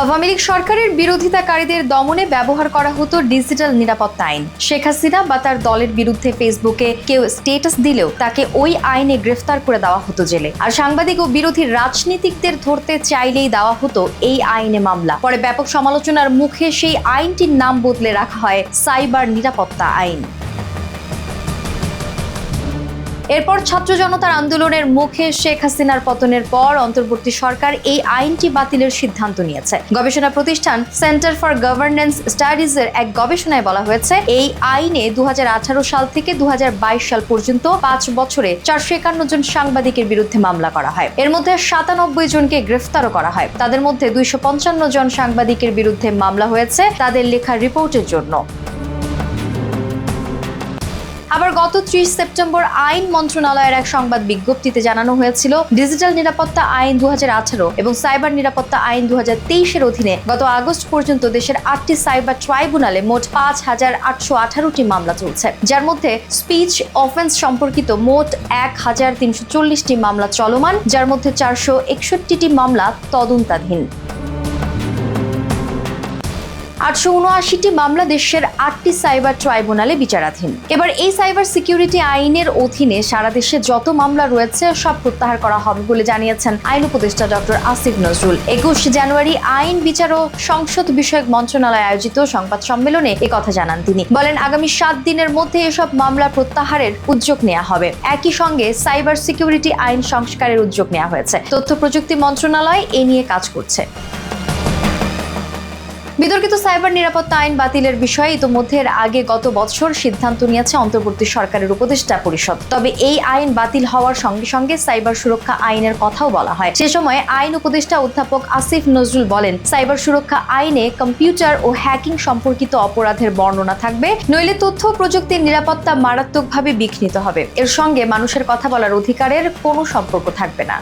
আওয়ামী লীগ সরকারের বিরোধিতাকারীদের দমনে ব্যবহার করা হতো ডিজিটাল নিরাপত্তা আইন। শেখ হাসিনা বা তার দলের বিরুদ্ধে ফেসবুকে কেউ স্ট্যাটাস দিলেও তাকে ওই আইনে গ্রেফতার করে দেওয়া হতো জেলে। আর সাংবাদিক ও বিরোধী রাজনীতিকদের ধরতে চাইলেই দেওয়া হতো এই আইনে মামলা। পরে ব্যাপক সমালোচনার মুখে সেই আইনটির নাম বদলে রাখা হয় সাইবার নিরাপত্তা আইন। এরপর ছাত্র জনতার আন্দোলনের মুখে শেখ হাসিনার পতনের পর অন্তর্বর্তী সরকার এই আইনটি বাতিলের সিদ্ধান্ত নিয়েছে। গবেষণা প্রতিষ্ঠান সেন্টার ফর গভর্নেন্স স্টাডিজের এক গবেষণায় বলা হয়েছে, এই আইনে 2018 সাল থেকে 2022 সাল পর্যন্ত 5 বছরে 451 জন সাংবাদিকের বিরুদ্ধে মামলা করা হয়। এর মধ্যে 97 জনকে গ্রেফতারও করা হয়। তাদের মধ্যে 255 জন সাংবাদিকের বিরুদ্ধে মামলা হয়েছে তাদের লেখা রিপোর্টের জন্য। আবার গত 30 সেপ্টেম্বর আইন মন্ত্রণালয়ের এক সংবাদ বিজ্ঞপ্তিতে জানানো হয়েছিল, ডিজিটাল নিরাপত্তা আইন 2018 এবং সাইবার নিরাপত্তা আইন 2023-এর অধীনে গত আগস্ট পর্যন্ত দেশের 8টি সাইবার ট্রাইব্যুনালে মোট 5818টি মামলা চলছে, যার মধ্যে স্পিচ অফেন্স সম্পর্কিত মোট 1340টি মামলা চলমান, যার মধ্যে 461টি মামলা তদন্তাধীন। 879টি মামলা দেশের 8টি সাইবার ট্রাইব্যুনালে বিচারাধীন। এবার এই সাইবার সিকিউরিটি আইনের অধীনে সারা দেশে যত মামলা রয়েছে সব প্রত্যাহার করা হবে বলে জানিয়েছেন আইন উপদেষ্টা ডক্টর আসিফ নজরুল। 21 জানুয়ারি আইন বিচার ও সংসদ বিষয়ক মন্ত্রণালয় আয়োজিত সংবাদ সম্মেলনে একথা জানান তিনি। বলেন, আগামী 7 দিনের মধ্যে এসব মামলা প্রত্যাহারের উদ্যোগ নেওয়া হবে। একই সঙ্গে সাইবার সিকিউরিটি আইন সংস্কারের উদ্যোগ নেওয়া হয়েছে। তথ্য প্রযুক্তি মন্ত্রণালয় এ নিয়ে কাজ করছে। বিতর্কিত সাইবার নিরাপত্তা আইন বাতিলের বিষয়ে ইতোমধ্যে আগে গত বছর সিদ্ধান্ত নিয়েছে অন্তর্বর্তী সরকারের উপদেষ্টা পরিষদ। তবে এই আইন বাতিল হওয়ার সঙ্গে সঙ্গে সাইবার সুরক্ষা আইনের কথাও বলা হয়। সে সময় আইন উপদেষ্টা অধ্যাপক আসিফ নজরুল বলেন, সাইবার সুরক্ষা আইনে কম্পিউটার ও হ্যাকিং সম্পর্কিত অপরাধের বর্ণনা থাকবে, নইলে তথ্য প্রযুক্তির নিরাপত্তা মারাত্মকভাবে বিঘ্নিত হবে। এর সঙ্গে মানুষের কথা বলার অধিকারের কোনো সম্পর্ক থাকবে না।